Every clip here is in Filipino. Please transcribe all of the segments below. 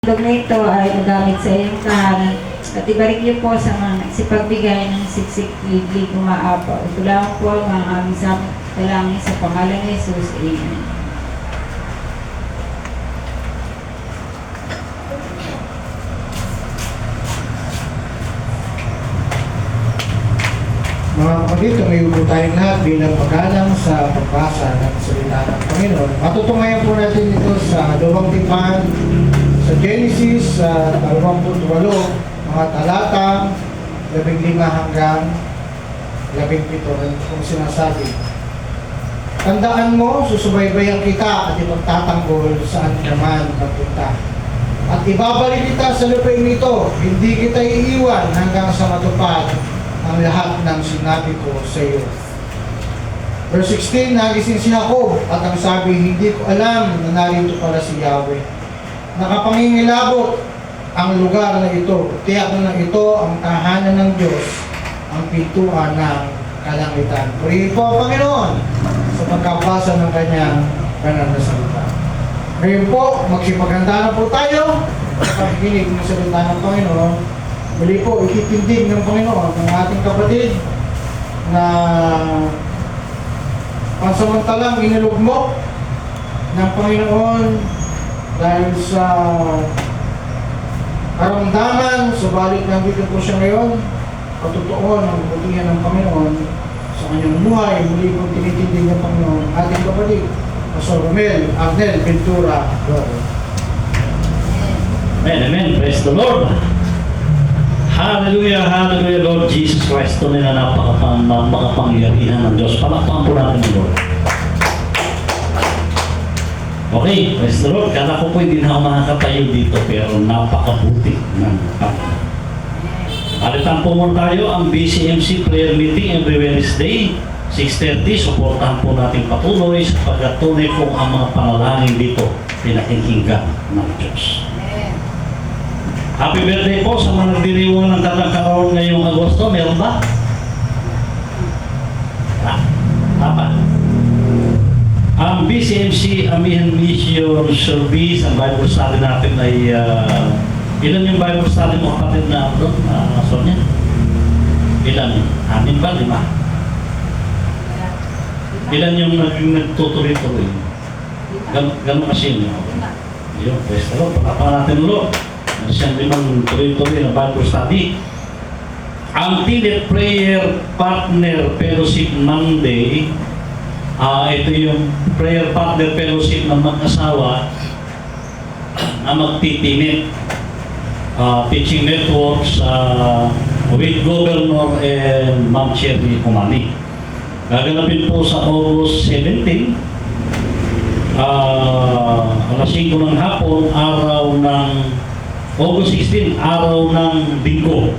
Handog na ito ay magamit sa iyong tahanan at ibalik niyo po sa mga nagsipagbigay ng siksik liglig umaapaw. Ito lang po ang mga aming dalangin sa pangalan ni Jesus. Amen. Mga kapatid, tumayo po tayong lahat bilang paggalang sa pagbasa ng salita ng Panginoon. Matutungayan po natin ito sa Luwang Tipan, sa Genesis 28, mga talata 15 hanggang 17 kung sinasabi. Tandaan mo, susubaybayan kita at ipagtatanggol saan naman magpunta. At ibabalik kita sa lupain nito, hindi kita iiwan hanggang sa matupad ang lahat ng sinabi ko sa iyo. Verse 16, nagising si Jacob at ang sabi, hindi ko alam na narito pala si Yahweh. Nakapangingilabot ang lugar na ito. Tiyak na ito ang tahanan ng Diyos, ang pintuan ng kalangitan. Purihin po ang Panginoon sa pagkabasa ng kanyang banal na salita. Ngayon po, magsipaganda na po tayo sa pakikinig ng salita ng Panginoon. Muli po, ititindig ng Panginoon ng ating kapatid na pansamantalang inilugmok ng Panginoon dahil sa karamdaman, subalit nandito po siya ngayon, patutuon ang kabutihan ng Panginoon sa kanyang buhay. Muli po tinitindig ng Panginoon ating kapatid, Pastor Romel Arnel Ventura. Amen, amen. Praise the Lord. Hallelujah, hallelujah, Lord Jesus Christ. Tunay na napakapangyarihan ng Diyos. Palakpakan po natin ng Lord. Okay, praise the Lord. Kala ko po hindi na ako makakatayo dito, pero napakabuti ng Panginoon. Palitan po muna tayo ang BCMC prayer meeting every Wednesday, 6:30. Suportahan po natin patuloy sapagkat tunay po ang mga panalangin dito pinakikinggan ng Diyos. Happy birthday po sa mga nagdiriwang ng katagkaroon ngayong Agosto. Meron ba? Apa? Ang BCMC Amihan Mission Service, ang Bible study natin ay ilan yung Bible study mo kapatid na doon? Sonia? Ilan? 6 ba? 5? Ilan yung nagtutuloy-tuloy? Ganun kasi yun. Yun, praise the Lord. Pagkapahan natin ulo. Siyang 5 tuloy-tuloy na Bible study. Ang Tilit Prayer Partner Fellowship Monday, ito yung Prayer Partner Fellowship ng mag-asawa na magtitinit. Teaching networks with Governor and Ma'am Cherry Kumani. Gaganapin po sa August 17, alas 5 ng hapon, araw ng August 16, araw ng linggo.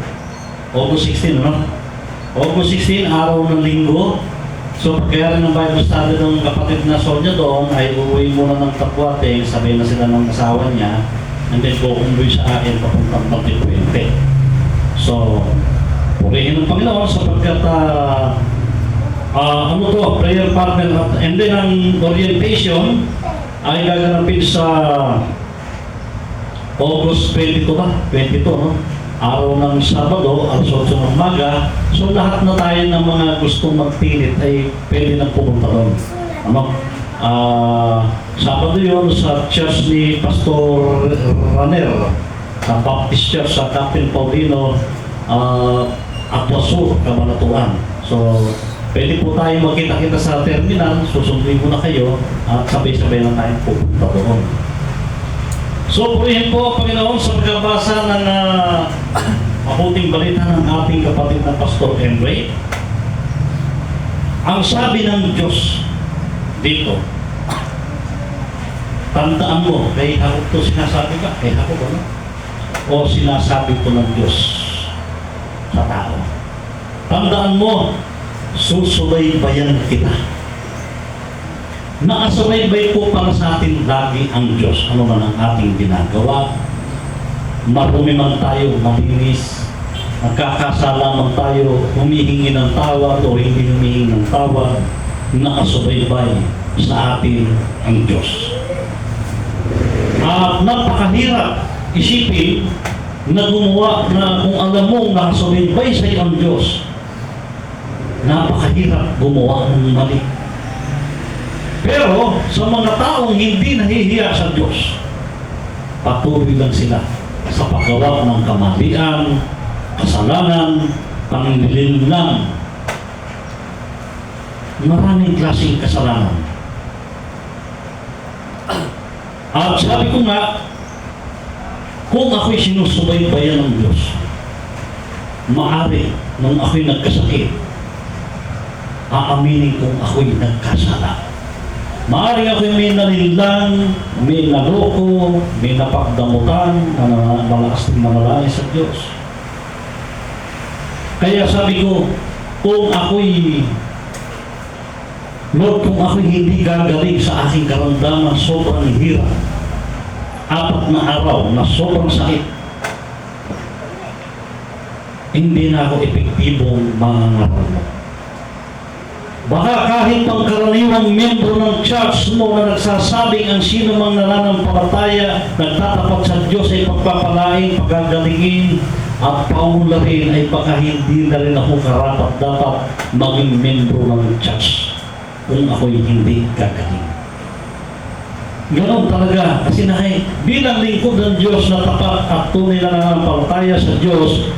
August 16, ano? August 16, araw ng linggo. So, pagkaya rin ng Bible study ng kapatid na Sonia doon, ay uuwi muna ng Tapuate, sabihin na sila ng asawa niya, and then kukumbuy sa akin papuntang Tapuate. So, purihin ng Panginoon sapagkat ano to, prayer partner, and then ang orientation ay gaganapin sa August 22 ba? 22, no? Araw ng Sabado, alas 8 ng umaga. So lahat na tayo ng mga gustong magpilit ay pwede na pumunta doon. Ano? Sabado yun sa church ni Pastor Raner, sa Baptist Church sa Captain Paulino, Aquasur, Cabanatuan. So pwede po tayo magkita-kita sa terminal, susunduin mo na kayo at sabay-sabay na tayo pupunta doon. So, purihin po, Panginoon, sa pagkabasa ng mabuting balita ng ating kapatid na Pastor Henry. Ang sabi ng Diyos dito, tandaan mo, kay Jacob to sinasabi ba? Kay Jacob, ano? O sinasabi ko ng Diyos sa tao. Tandaan mo, susubaybayan kita. Nakasubaybay po para sa atin lagi ang Diyos. Ano man ang ating ginagawa. Marumi man tayo, malinis. Nagkakasala man tayo, humihingi ng tawad o hindi humihingi ng tawad. Nakasubaybay sa atin ang Diyos. Napakahirap isipin na gumawa na kung alam mong nakasubaybay sa iyo ang Diyos, napakahirap gumawa ng mali. Pero sa mga taong hindi nahihiya sa Diyos, patuloy lang sila sa paggawa ng kamalian, kasalanan, panglilinlang. Maraming klaseng kasalanan. At sabi ko nga, kung ako'y sinusubaybayan ng Diyos, maari nung ako'y nagkasakit, aaminin kong ako'y nagkasala. Maari ako'y may nalinlang, may naloko, may napagdamutan, na malakas ng manalangin sa Diyos. Kaya sabi ko, kung ako'y Lord, kung ako'y hindi gagaling sa aking karamdaman, sobrang hirap. 4 na araw na sobrang sakit. Hindi na ako epektibong mangangaral mo. Baka kahit ang karaniwang membro ng church mo na nagsasabing ang sino mang nananampalataya, nagtatapat sa Diyos ay pagpapalain, pagagalingin, at paunlarin ay baka hindi na rin ako karapat dapat maging membro ng church kung ako'y hindi gagaling. Ganon talaga, kasi bilang lingkod ng Diyos na tapat at tunay na nananampalataya sa Diyos,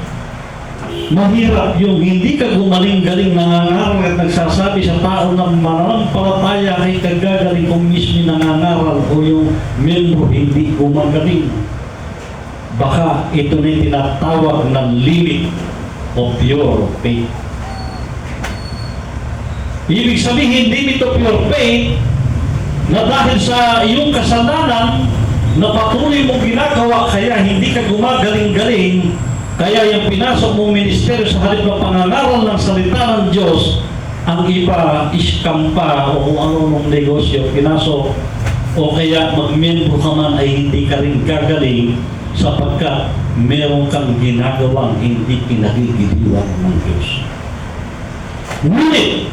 mahirap yung hindi ka gumaling-galing nangangaral at nagsasabi sa tao na mananampalataya ay kagagaling kung mismo nangangaral o yung membro hindi gumagaling. Baka ito na yung tinatawag na limit of your faith. Ibig sabihin, limit of your faith na dahil sa iyong kasalanan na patuloy mong ginagawa kaya hindi ka gumagaling-galing, kaya yung pinasok mong ministeryo sa halip na pangangaral ng salita ng Diyos, ang iba iskampa o kung ano-anong negosyo pinasok, o kaya magmembro ka man ay hindi ka rin gagaling sapagkat meron kang ginagawang hindi pinagigiliwan ng Diyos. Ngunit,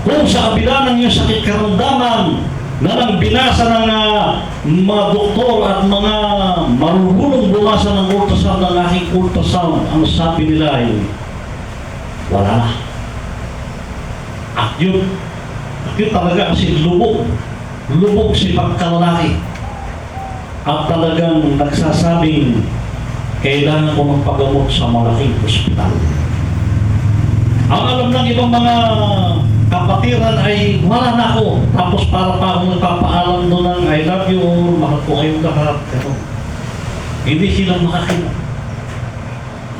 kung sa kabila ng iyong sakit karamdaman na nang binasa ng mga doktor at mga marunong bumasa ng ultrasound ng aking ultrasound, ang sabi nila ay wala na. Acute talaga kasi lubog si pagkalalaki at talagang nagsasabing kailangan ko magpagamot sa malaking ospital. Ang alam ng ibang mga kapatiran ay wala na ako. Tapos para pa akong nagpapaalam doon ng I love you or mahal ko kayong lahat. Pero, hindi sila makakita.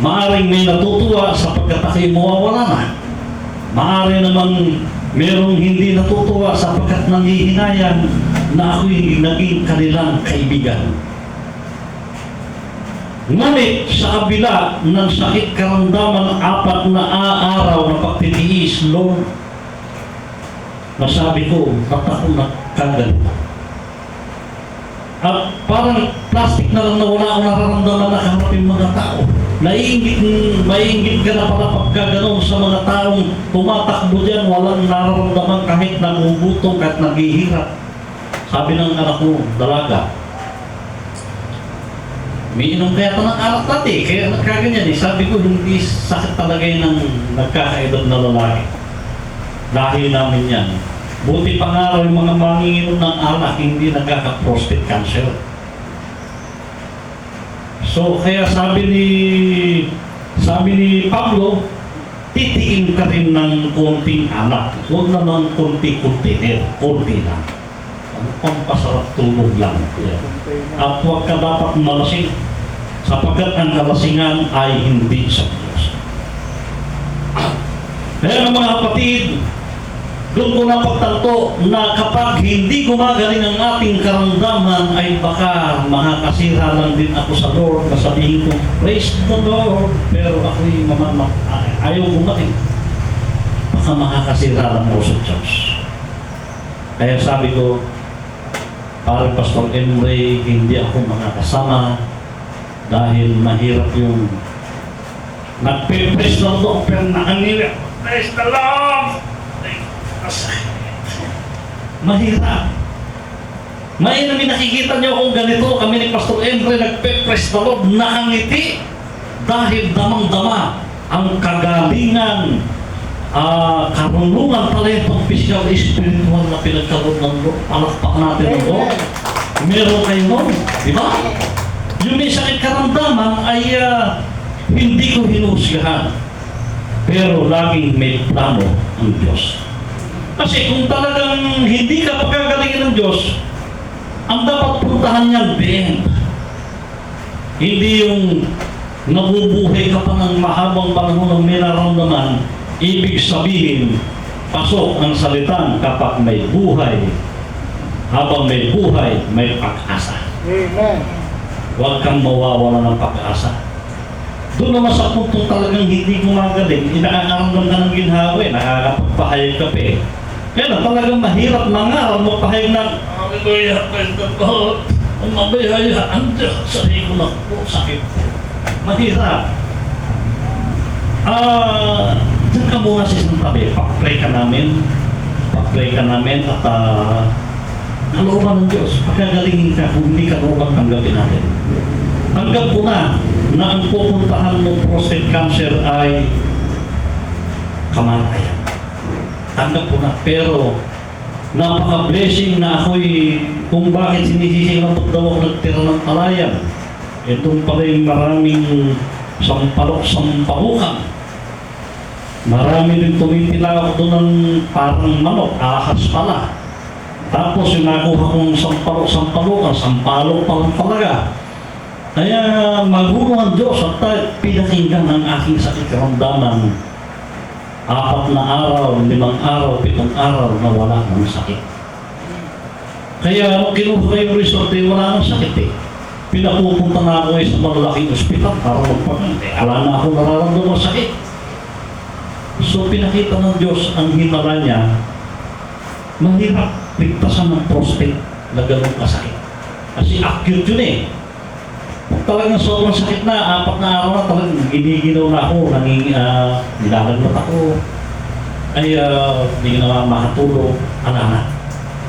Maaring may natutuwa sapagkat ako'y mawawala na. Maaring namang merong hindi natutuwa sapagkat nanghihinayan na ako'y naging kanilang kaibigan. Ngunit sa kabila ng sakit karamdaman 4 na araw na pagtitiis, Lord, nasabi ko, ba't ako nagkaganito? At parang plastic na lang na wala akong nararamdaman na kaharapin mga tao. Maiinggit ka na pala pagkaganon sa mga taong tumatakbo dyan, walang nararamdaman kahit nangungutong, kahit naghihirap. Sabi ng anak ko, dalaga, may inom kaya ito ng alak dati, kaya nagkaganyan eh. Sabi ko, hindi sakit talaga yun ng nagkakaedad na lalaki. Dahil namin yan. Buti pa nga raw yung mga manginginom ng alak, hindi nagkaka-prostate cancer. So, kaya sabi ni Pablo, titikim ka rin ng konting alak. Huwag naman konti-konti lang. Pampasarap tulog lang. At huwag ka dapat malasing sapagkat ang kalasingan ay hindi sa Diyos. Kaya mga kapatid, doon ko napagtanto na kapag hindi gumagaling ang ating karamdaman ay baka makakasira lang din ako sa Lord na sabihin ko, praise the Lord, pero ako'y ayaw gumaling. Baka makakasira lang ako sa church. Kaya sabi ko, para Pastor Emre, hindi ako makakasama dahil mahirap yung nagpe-praise ng Lord pero nakangilip. Praise the Lord! Mahirap. May namin nakikita niyo kung ganito, kami ni Pastor Andre nagpe-press the Lord, nakangiti dahil damang-dama ang kagalingan, karunungan, talentong physical, spiritual na pinagkaroon ng Lord. Palakpakan natin ang Lord. Meron kayo nun, di ba? Yung may sakit karamdaman ay hindi ko hinusgahan. Pero laging may plano ang Diyos. Kasi kung talagang hindi ka pagkagalingin ng Diyos, ang dapat puntahan niyan, Ben. Hindi yung nabubuhay ka pa ng mahabang panahon ng may nararamdaman, ibig sabihin, pasok ang salitan kapag may buhay. Habang may buhay, may pag-asa. Amen. Huwag kang mawawala ng pag-asa. Doon naman sa puntong talagang hindi gumagaling, inaaramdam ka ng ginhawa, nakakapagpahayag ka pa eh. Kaya na talagang mahirap mangaral, magpahayag ng Hallelujah, praise the God, ang mabihayaan Diyos, sabi ko na po, sakit po. Mahirap. Diyan ka muna sa isang tabi, pa-pray ka namin at kalooban ng Diyos, pagkagalingin ka, kung hindi ka kalooban, tanggapin natin. Tanggap ko na ang pupuntahan ng prostate cancer ay kamatayan. Tanggap ko na, pero napaka-blessing na ako'y kung bakit sinisisigaw daw ako nagtira ng talayan. Itong pala yung maraming sampalukan. Marami rin tumitila ako doon ng parang manok, ahas pala. Tapos yung nakuha kong sampalok pa lang talaga. Kaya magulo ang Diyos at pinakinggan ang aking sakit karamdaman. 4 na araw, 5 araw, 7 araw na wala ng sakit. Kaya kinuha ko yung resort wala ng sakit eh. Pinapupunta na ako sa malalaking ospital para magpagamot. Wala na ako nararamdaman ng sakit. So pinakita ng Diyos ang himala niya, mahirap ligtasan ng prostate na ganun kasakit. Kasi acute yun eh. Talagang sobrang sakit na, 4 na araw na talagang giniginaw na ako, nilalagnat ako, ay hindi na makatulog, anak.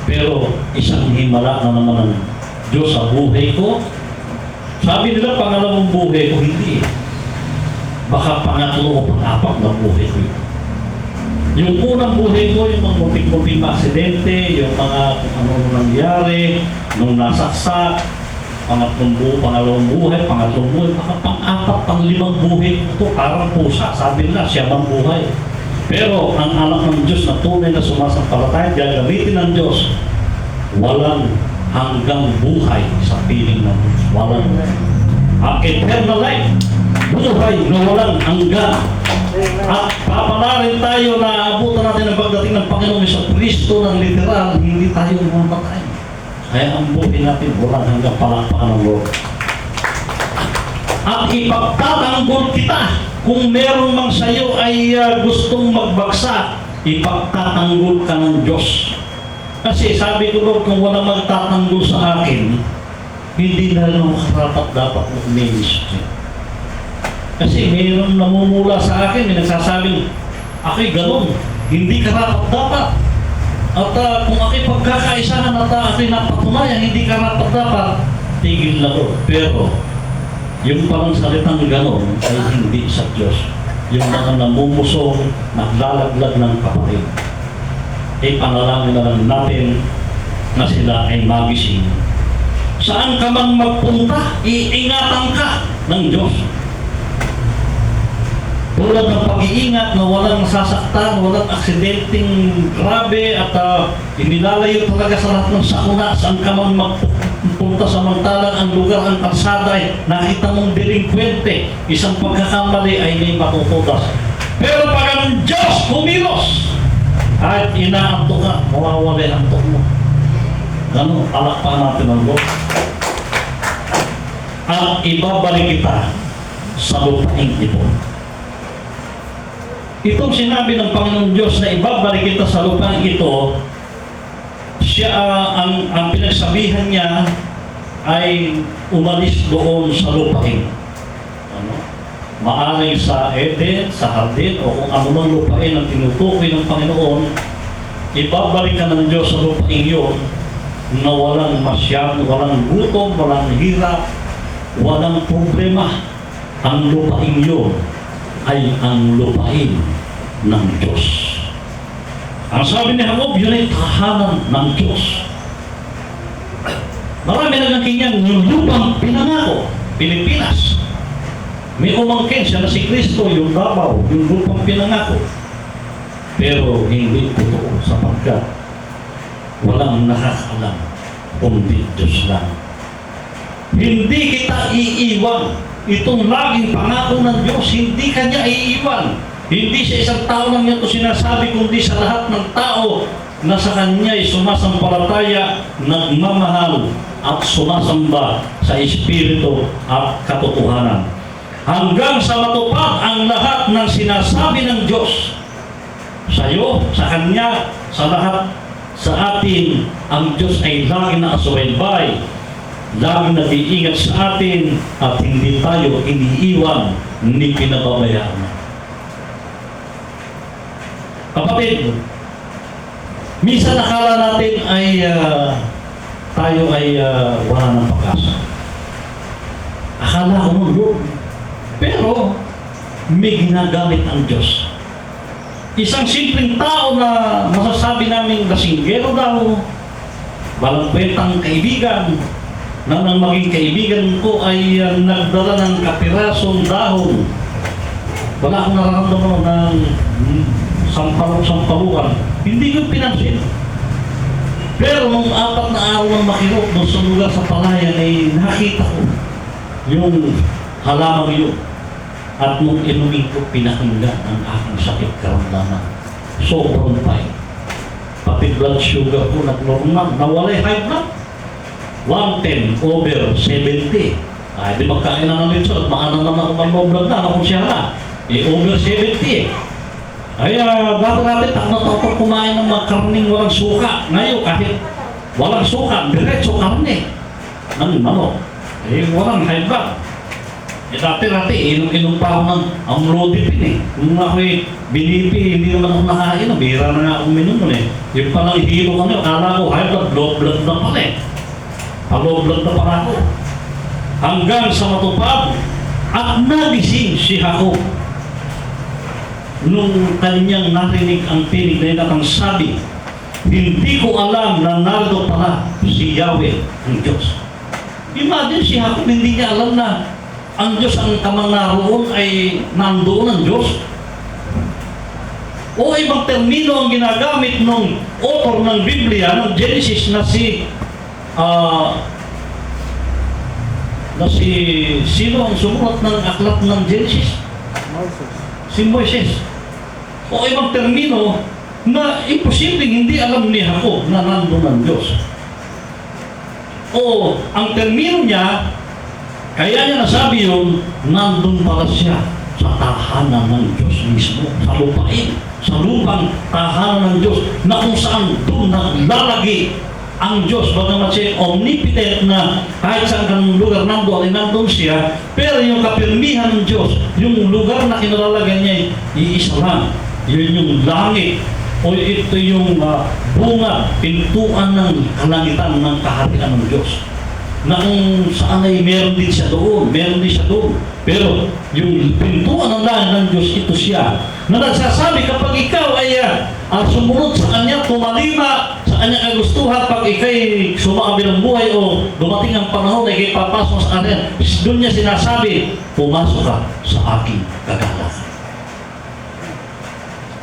Pero isang himala na naman ng Diyos sa buhay ko. Sabi nila pangalawang buhay ko, hindi eh. Baka pangatlo o pang-apat na buhay ko yun. Yung unang buhay ko, yung mga muting-muting aksidente, yung mga kung ano nangyari, nung nasaksak, pangalawang buhay, baka pang-apat, pang-5 buhay ito, parang pusa. Sabi nila, siya bang buhay? Pero ang anak ng Diyos na tunay na sumasampalataya, gagamitin ng Diyos, walang hanggang buhay sa piling ng Diyos. Walang eternal life, buhay na walang hanggang. At papalarin tayo na abutan natin ang pagdating ng Panginoon sa Kristo ng literal, hindi tayo mamatay. Kaya ang buhay natin walang hanggang palakpakan ng Lord. At ipagtatanggol kita kung meron mang sa'yo ay gustong magbagsak, ipagtatanggol ka ng Diyos. Kasi sabi ko Lord, kung walang magtatanggol sa akin, hindi na lang karapat-dapat ng ministry. Kasi mayroong namumula sa akin, may nagsasabing, ako'y ganun, hindi karapat-dapat. At kung ako'y pagkakaisahan at ako'y napatunayan, hindi karapat-dapat, tigil na ko. Pero, yung parang salitang ganun ay hindi sa Diyos. Yung mga namumusong, naglalaglag ng kapatid. Panalangin na lang natin na sila ay magising. Saan ka man magpunta, iingatan ka ng Diyos. Tulad ng pag-iingat na walang sasaktan, walang aksidenteng grabe at inilalayo talaga sa lahat ng sakuna, saan ka man magpunta samantalang ang lugar, ang kalsada ay nakita mong delinkwente, isang pagkakamali ay may matutudas. Pero pag ang Diyos kumilos, kahit inaantok ka, mawawala ang antok mo. Ano, palakpakan natin ang Lord. At ibabalik kita sa lupaing ito. Itong sinabi ng Panginoon Diyos na ibabalik kita sa lupaing ito, siya ang pinagsabihan niya ay umalis doon sa lupain. Maaring sa Eden, sa hardin, o kung ano mang lupain ang tinutukoy ng Panginoon, ibabalik ka ng Diyos sa lupain yun na walang walang gutom, walang hirap, walang problema. Ang lupain yun ay ang lupain ng Diyos. Ang sabi ni Jacob, yun ay tahanan ng Diyos. Marami nagkakinggan yung lupang pinangako, Pilipinas. May umangkin siya na si Kristo, yung Davao, yung lupang pinangako. Pero hindi totoo sapagkat walang nakakaalam kundi Diyos lang. Hindi kita iiwan. Itong laging pangako ng Diyos, hindi kanya iiwan. Hindi sa isang tao lang niya ito sinasabi, kundi sa lahat ng tao na sa kanya ay sumasampalataya, nagmamahal at sumasamba sa Espiritu at katotohanan. Hanggang sa matupad ang lahat ng sinasabi ng Diyos sa iyo, sa Kanya, sa lahat sa atin, ang Diyos ay lagi na asubaybay, lagi nag-iingat sa atin at hindi tayo iniiwan ni pinababayaan. Kapatid, minsan nakala natin ay tayo ay wala ng pag-asa. Akala ko yun. Pero may ginagamit ang Diyos. Isang simpleng tao na masasabi namin lasinggero daw, walang kwentang kaibigan, na nang maging kaibigan ko ay nagdala ng kapirasong dahon. Wala akong nararamdaman ng sampalukan. Hindi ko pinansin. Pero nung 4 na araw ng makirot doon sa lugar sa palayan ay nakita ko yung halamang yun. At nung inumin ko, pinakinggan ang aking sakit karamdaman. Sobrang pay. Pati blood sugar ko nag-normal. Nawalay high blood. 110/70. Ay, di magkain na namin sa baka naman ako mag-low blood na. Ano kung siya na? Over 70. Ay, dati takot kumain ng mga karning walang suka. Ngayon, kahit walang suka, diretso karne. Ng manok. Walang high blood. Dati, inom pa ako ng amlodipine. Kung ako'y binipi, hindi naman ako nakainom. Bihira na nga akong minom nun Yung palang hilo kami, akala ko high blood, low blood na pala low blood na pala ako. Hanggang sa matupad, at nagising si Jacob. Nung kanyang narinig ang tinig na yun at ang sabi, hindi ko alam na narito pala si Yahweh, ang Diyos. Imagine si Jacob, hindi niya alam na ang Diyos ang tamang naroon ay nandoon ang Diyos. O ibang termino ang ginagamit ng author ng Biblia, ng Genesis na sino ang sumulat ng aklat ng Genesis? Moses. Si Moises. O ibang termino na imposibleng hindi alam ni Jacob na nandoon ang Diyos. O ang termino niya, kaya niya nasabi yun, nandun pala siya sa tahanan ng Diyos mismo, sa lupain, sa lupang tahanan ng Diyos, na kung saan doon naglalagi ang Diyos. Bagamat siya omnipotent na kahit saan kang lugar nandun, ay nandun siya, pero yung kapirmihan ng Diyos, yung lugar na kinalalagyan niya, iisa lang. Yun yung langit, o ito yung bunga, pintuan ng kalangitan ng kaharian ng Diyos. Na kung saan ay meron din siya doon. Pero yung pintuan ng langit ng Diyos, ito siya. Na nagsasabi kapag ikaw ay sumunod sa Kanya, tumalima sa Kanyang kagustuhan, pag ikay sumakabilang buhay o dumating ang panahon na ikay papasok sa Kanya, doon niya sinasabi, pumasok ka sa aking kagalakan.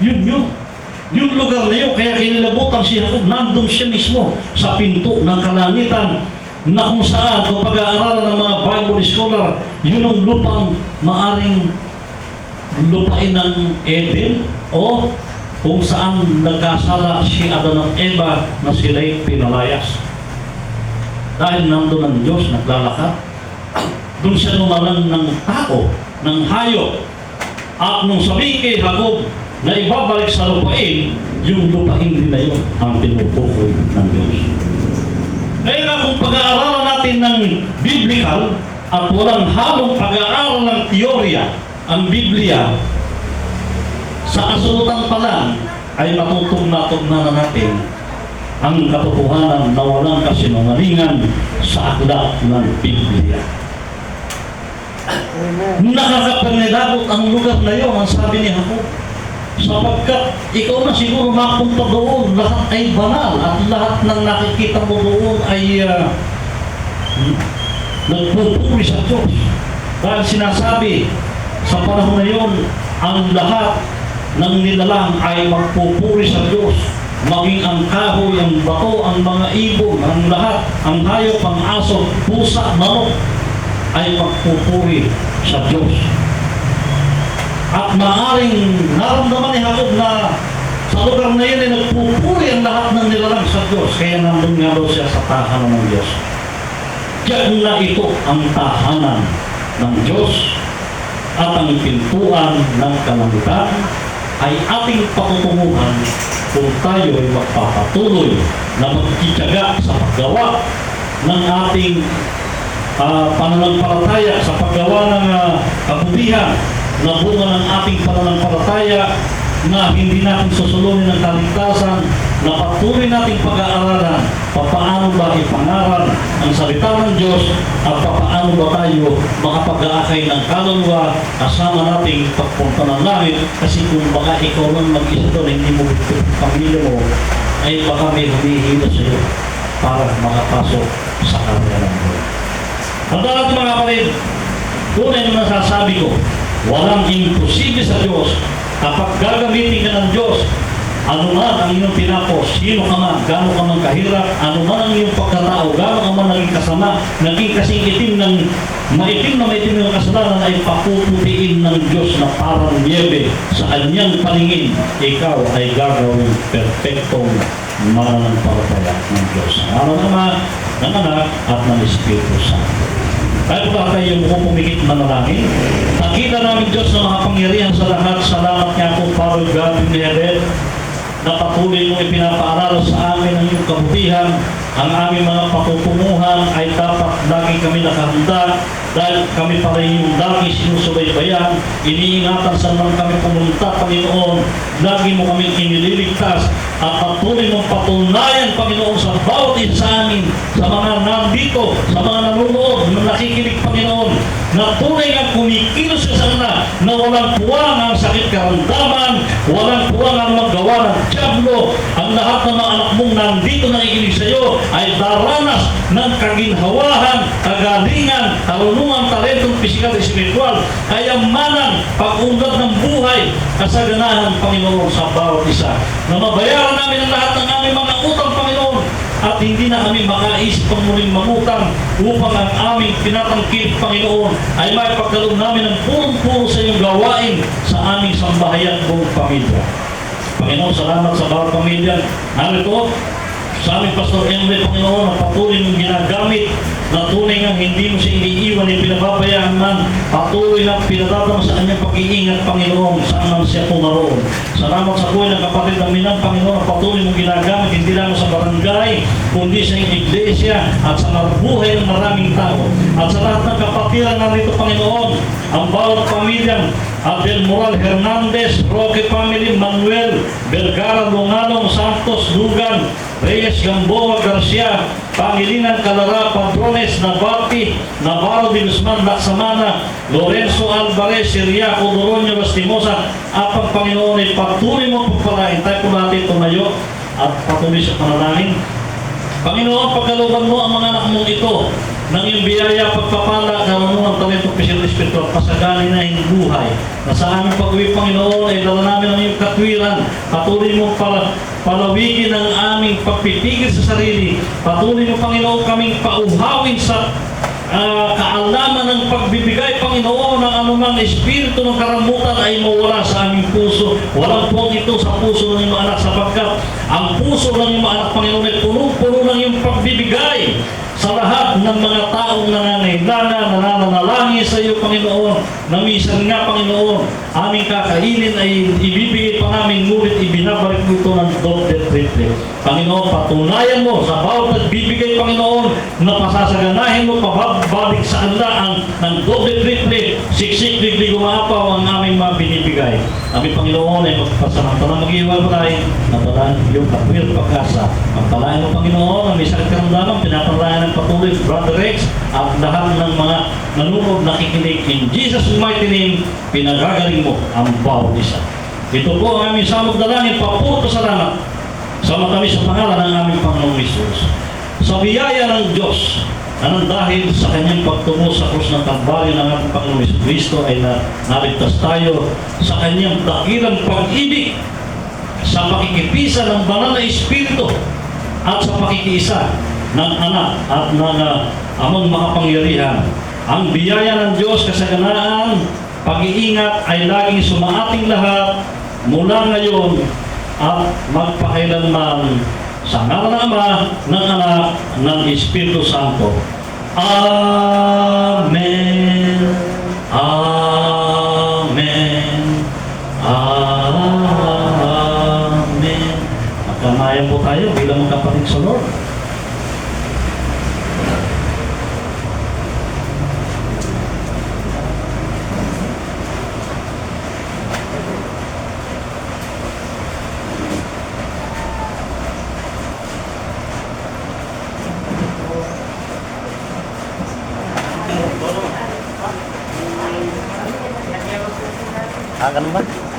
Yun. Yung lugar na yun, kaya kinilabutan si Jacob, nandun siya mismo sa pinto ng kalangitan, na kung saan, kung pag-aaralan ng mga Bible scholar, yun ang lupang maaring lupain ng Eden, o kung saan nagkasala si Adan at Eva na sila'y pinalayas. Dahil nandun ang Diyos, naglalakad, doon siya numalang ng tao, ng hayop. At nung sabihin kay Jacob na ibabalik sa lupain, yung lupain din na yun ang pinupukoy ng Diyos. Kaya nga kung pag-aaralan natin ng biblical at walang halong pag-aaral ng teorya, ang Biblia, sa kasunutan pa lang ay matutugna-tugna na natin ang katotohanan na walang kasinungalingan sa aklat ng Biblia. Nakakapangilabot ang lugar na yun, ang sabi ni Jacob. Sapagkat ikaw na siguro mapunta doon, lahat ay banal at lahat ng nakikita mo doon ay nagpupuri sa Diyos. Dahil sinasabi sa panahon na yun, ang lahat ng nilalang ay magpupuri sa Diyos. Maging ang kahoy, ang bato, ang mga ibon, ang lahat, ang hayop, ang aso, pusa, manok, ay magpupuri sa Diyos. At maaaring naramdaman ni Jacob na sa lugar na yun ay nagpupuri ang lahat ng nilalang sa Diyos. Kaya nandun nga daw siya sa tahanan ng Diyos. Diyan na ito ang tahanan ng Diyos at ang pintuan ng kalangitan ay ating patutunguhan kung tayo ay magpapatuloy na magtitiyaga sa paggawa ng ating pananampalataya, sa paggawa ng kabutihan na bunga ng ating pananampalataya na hindi natin susulungin ng kaligtasan, na patuloy nating pag-aaralan paano ba ipangaral ang salita ng Diyos at paano ba tayo makapag-aakay ng kaluluwa kasama nating pagpunta ng langit. Kasi kung baka ikaw lang mag-isa doon, hindi mo gusto ang pamilya mo, ay baka may humihila sa iyo para makapasok sa kanila ng Diyos. At natin mga kapatid, tunay na nasasabi ko, walang imposible sa Diyos. Kapag gagamitin ka ng Diyos, ano man ang iyong tinapos, sino ka man, gano'n ka man kahirap, ano man ang iyong pagkatao, gano'n ka man naging kasama, naging kasing itim ng maitim ng kasalanan ay papuputiin ng Diyos na parang niebe sa anyang paningin, ikaw ay gagawin perfectong mananampalataya ng Diyos. Ang Ama, ng Anak, at ng Espiritu Santo. Kahit ba tayo pumikit manalangin, nakita namin Diyos na makapangyarihan sa lahat. Salamat niya kung parang gabing ni Hered na patuloy mong ipinapaaral sa amin ang iyong kabutihan. Ang aming mga patutunguhan ay dapat lagi kami nakahanda dahil kami pa rin yung lagi sinusubaybayan. Iniingatan saan man kami pumunta, Panginoon. Lagi mo kami inililigtas at patuloy mong patunayan, Panginoon, sa bawat isa sa amin, sa mga nandito, sa mga nanonood, na nakikinig, Panginoon, na tunay ang kumikilos sa sana na walang puwang ang sakit karamdaman, walang puwang ang maggawa ng dyablo. Ang lahat ng mga anak mong nandito nakikinig sa iyo ay daranas ng kaginhawahan, kagalingan, karunungan, talentong pisikal at espiritual, kayamanan, pag-unlad ng buhay, kasaganahan, Panginoon, sa bawat isa. Na mabayaran namin ang lahat ng aming mga utang, Panginoon, at hindi na kami makaisip pang muling mangutang upang ang aming pinatangkid, Panginoon, ay may pagkaloob namin ng purong-puro sa iyong gawain sa aming sambahayan buong pamilya. Panginoon, salamat sa bawat pamilya. Narito, sa aming Pastor Emre, Panginoon, na patuloy mong ginagamit, na tunay nga hindi mo siya iniiwan, pinababayaan man, patuloy na pinadadama sa kanyang pag-iingat, Panginoon, saan man siya pumaroon. Salamat sa buhay ng kapatid namin ng Panginoon, na patuloy mong ginagamit, hindi lang sa barangay, kundi sa iglesia, at sa buhay ng maraming tao. At sa lahat ng kapatiran na rito, Panginoon, ang bawat pamilyang Abel Moral Hernandez, Roque Family, Manuel, Vergara, Lungalong, Santos, Lugan, Reyes, Gamboa, Garcia, Pangilinan, Calara, Padrones, Nabati, Navarro, de Guzman, Laksamana, Lorenzo Alvarez, Siriaco, Doronio, Bastimosa, at ang Panginoon ay patuloy mo pagpalain. Tayo po natin tumayo at patuloy sa panalangin. Panginoon, pagkalooban mo ang mga anak mong ito ng iyong biyaya, pagpapala, karunungan, talento, pisil, espiritual, pasaganin na yung buhay. Na sa aming pag-uwi, Panginoon, ay dala namin ang iyong katwiran. Patuloy mo palawigin ang aming pagpipigil sa sarili. Patuloy mo, Panginoon, kaming pauhawin sa kaalaman ng pagbibigay, Panginoon, ng anumang espiritu ng karamutan ay mawala sa aming puso. Walang po ito sa puso ng iyong mga anak, sapagkat ang puso ng iyong mga anak, Panginoon, ay punong-puno ng iyong pagbibigay sa lahat ng mga taong nangangailangan, nananalangin sa iyo, Panginoon, na minsan nga, Panginoon, aming kakainin ay ibibigay pa namin, ngunit ibinabalik mo ito ng double-triple. Panginoon, patunayan mo sa bawat nagbibigay, Panginoon, na pasasaganahin mo pabalik sa kanila ang ng double-triple Siksik, digdig, umaapaw ang aming mga binibigay. Aming Panginoon ay magpasamantala mag-iwalay, napalaan yung kapwil pag-asa. Magpalain mo, Panginoon, ang may sakit karamdaman, pinapalayan ng patuloy, Brother Rex, at lahat ng mga nanonood, nakikinig. In Jesus' mighty name, pinagagaling mo ang bawat isa. Ito po ang aming samog dalangin, papuro salamat sa matamis sa pangalan ng aming Panginoong Jesus. Sa biyaya ng Diyos, na nang dahil sa kanyang pagtungo sa krus ng Kalbaryo ng ating Panginoong Kristo ay naligtas tayo sa kanyang dakilang pag-ibig, sa pakikipisa ng banal na Espiritu at sa pakikiisa ng anak at ng amang makapangyarihan. Ang biyaya ng Diyos, kasaganaan, pag-iingat ay laging sumaating lahat mula ngayon at magpakailanman, sa ngalan ng Ama, ng Anak, ng Espiritu Santo. Amen. Amen. Amen. Magkamayan po tayo bilang magkapatid sa Lord. Ganun ba?